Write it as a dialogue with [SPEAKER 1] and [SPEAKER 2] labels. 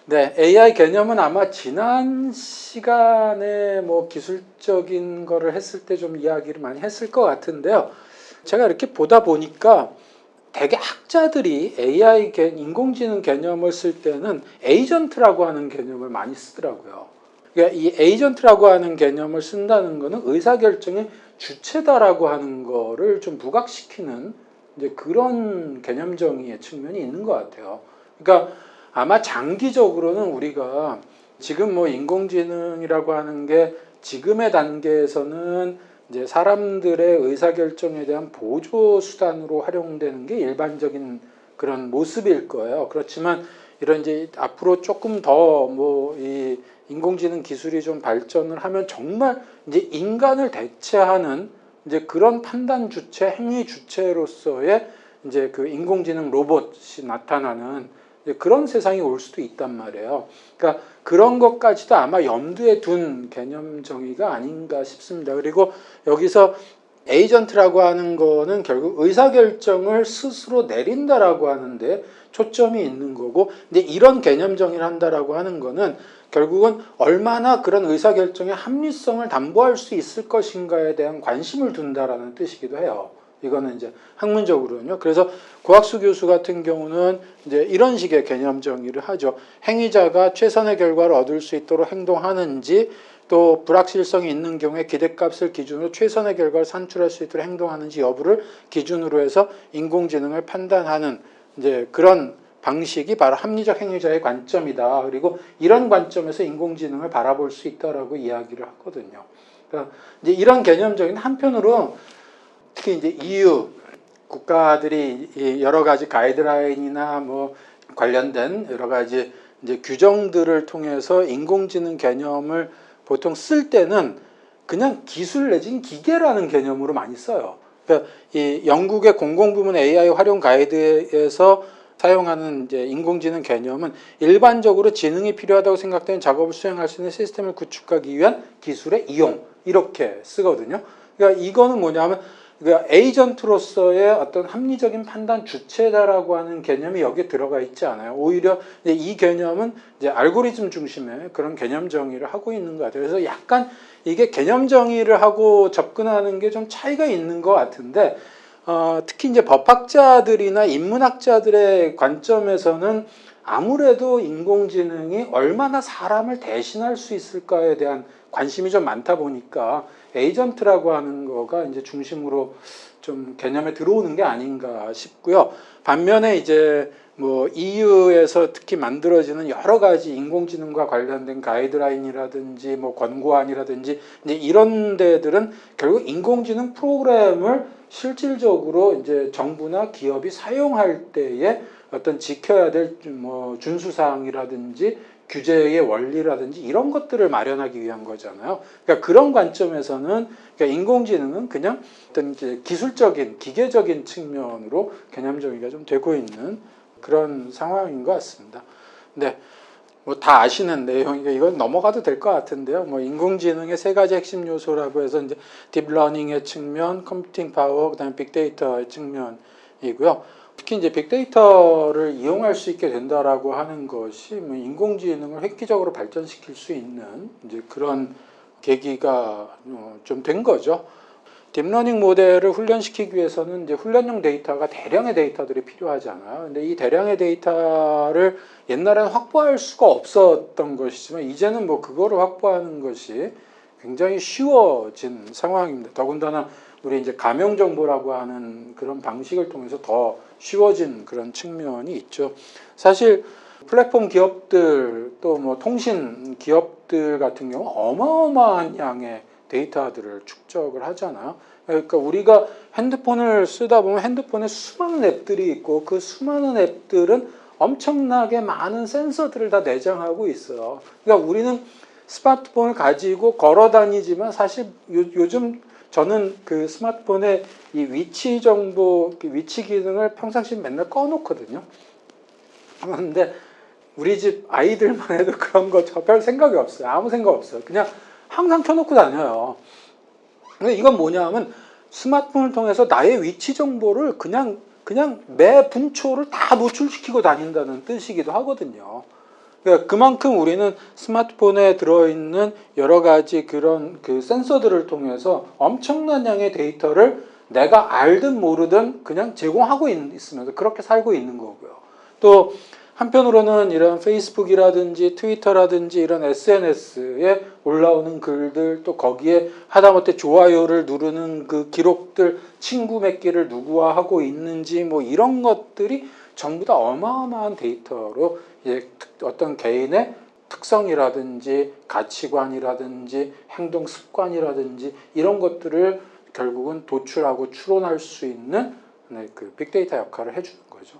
[SPEAKER 1] 네, AI 개념은 아마 지난 시간에 뭐 기술적인 거를 했을 때 좀 이야기를 많이 했을 것 같은데요. 제가 이렇게 보다 보니까 대개 학자들이 AI 인공지능 개념을 쓸 때는 에이전트라고 하는 개념을 많이 쓰더라고요. 그러니까 이 에이전트라고 하는 개념을 쓴다는 거는 의사결정의 주체다라고 하는 거를 좀 부각시키는 이제 그런 개념 정의의 측면이 있는 것 같아요. 그러니까 아마 장기적으로는 우리가 지금 뭐 인공지능이라고 하는 게 지금의 단계에서는 이제 사람들의 의사결정에 대한 보조 수단으로 활용되는 게 일반적인 그런 모습일 거예요. 그렇지만 이런 이제 앞으로 조금 더 뭐 이 인공지능 기술이 좀 발전을 하면 정말 이제 인간을 대체하는 이제 그런 판단 주체, 행위 주체로서의 이제 그 인공지능 로봇이 나타나는 그런 세상이 올 수도 있단 말이에요. 그러니까 그런 것까지도 아마 염두에 둔 개념 정의가 아닌가 싶습니다. 그리고 여기서 에이전트라고 하는 거는 결국 의사결정을 스스로 내린다라고 하는데 초점이 있는 거고, 근데 이런 개념 정의를 한다라고 하는 거는 결국은 얼마나 그런 의사결정의 합리성을 담보할 수 있을 것인가에 대한 관심을 둔다라는 뜻이기도 해요. 이거는 이제 학문적으로는요. 그래서 고학수 교수 같은 경우는 이제 이런 식의 개념 정의를 하죠. 행위자가 최선의 결과를 얻을 수 있도록 행동하는지, 또 불확실성이 있는 경우에 기대값을 기준으로 최선의 결과를 산출할 수 있도록 행동하는지 여부를 기준으로 해서 인공지능을 판단하는 이제 그런 방식이 바로 합리적 행위자의 관점이다. 그리고 이런 관점에서 인공지능을 바라볼 수 있다라고 이야기를 하거든요. 그러니까 이제 이런 개념적인 한편으로 특히 이제 EU 국가들이 여러 가지 가이드라인이나 뭐 관련된 여러 가지 이제 규정들을 통해서 인공지능 개념을 보통 쓸 때는 그냥 기술 내진 기계라는 개념으로 많이 써요. 그러니까 이 영국의 공공부문 AI 활용 가이드에서 사용하는 이제 인공지능 개념은 일반적으로 지능이 필요하다고 생각되는 작업을 수행할 수 있는 시스템을 구축하기 위한 기술의 이용, 이렇게 쓰거든요. 그러니까 이거는 뭐냐면 그러니까 에이전트로서의 어떤 합리적인 판단 주체다라고 하는 개념이 여기에 들어가 있지 않아요. 오히려 이 개념은 이제 알고리즘 중심의 그런 개념 정의를 하고 있는 것 같아요. 그래서 약간 이게 개념 정의를 하고 접근하는 게 좀 차이가 있는 것 같은데, 특히 이제 법학자들이나 인문학자들의 관점에서는 아무래도 인공지능이 얼마나 사람을 대신할 수 있을까에 대한 관심이 좀 많다 보니까 에이전트라고 하는 거가 이제 중심으로 좀 개념에 들어오는 게 아닌가 싶고요. 반면에 이제 뭐 EU에서 특히 만들어지는 여러 가지 인공지능과 관련된 가이드라인이라든지 뭐 권고안이라든지 이제 이런 데들은 결국 인공지능 프로그램을 실질적으로 이제 정부나 기업이 사용할 때에 어떤 지켜야 될 뭐 준수사항이라든지 규제의 원리라든지 이런 것들을 마련하기 위한 거잖아요. 그러니까 그런 관점에서는 그러니까 인공지능은 그냥 어떤 이제 기술적인 기계적인 측면으로 개념 정의가 좀 되고 있는 그런 상황인 것 같습니다. 네. 뭐 다 아시는 내용이니까 이건 넘어가도 될 것 같은데요. 뭐 인공지능의 세 가지 핵심 요소라고 해서 이제 딥러닝의 측면, 컴퓨팅 파워, 그다음에 빅데이터의 측면이고요. 특히 이제 빅데이터를 이용할 수 있게 된다라고 하는 것이 뭐 인공지능을 획기적으로 발전시킬 수 있는 이제 그런 계기가 좀 된 거죠. 딥러닝 모델을 훈련시키기 위해서는 이제 훈련용 데이터가 대량의 데이터들이 필요하잖아요. 근데 이 대량의 데이터를 옛날에는 확보할 수가 없었던 것이지만 이제는 뭐 그거를 확보하는 것이 굉장히 쉬워진 상황입니다. 더군다나 우리 이제 가명 정보라고 하는 그런 방식을 통해서 더 쉬워진 그런 측면이 있죠. 사실 플랫폼 기업들 또 뭐 통신 기업들 같은 경우 어마어마한 양의 데이터들을 축적을 하잖아요. 그러니까 우리가 핸드폰을 쓰다 보면 핸드폰에 수많은 앱들이 있고 그 수많은 앱들은 엄청나게 많은 센서들을 다 내장하고 있어요. 그러니까 우리는 스마트폰을 가지고 걸어 다니지만 사실 요즘 저는 그 스마트폰에 이 위치 정보, 위치 기능을 평상시 맨날 꺼놓거든요. 그런데 우리 집 아이들만 해도 그런 거 저 별 생각이 없어요. 아무 생각 없어요. 그냥 항상 켜놓고 다녀요. 근데 이건 뭐냐면 스마트폰을 통해서 나의 위치 정보를 그냥 매 분초를 다 노출시키고 다닌다는 뜻이기도 하거든요. 그러니까 그만큼 우리는 스마트폰에 들어있는 여러 가지 그런 그 센서들을 통해서 엄청난 양의 데이터를 내가 알든 모르든 그냥 제공하고 있으면서 그렇게 살고 있는 거고요. 또 한편으로는 이런 페이스북이라든지 트위터라든지 이런 SNS에 올라오는 글들, 또 거기에 하다못해 좋아요를 누르는 그 기록들, 친구 맺기를 누구와 하고 있는지 뭐 이런 것들이 전부 다 어마어마한 데이터로 이제 어떤 개인의 특성이라든지 가치관이라든지 행동 습관이라든지 이런 것들을 결국은 도출하고 추론할 수 있는 그 빅데이터 역할을 해주는 거죠.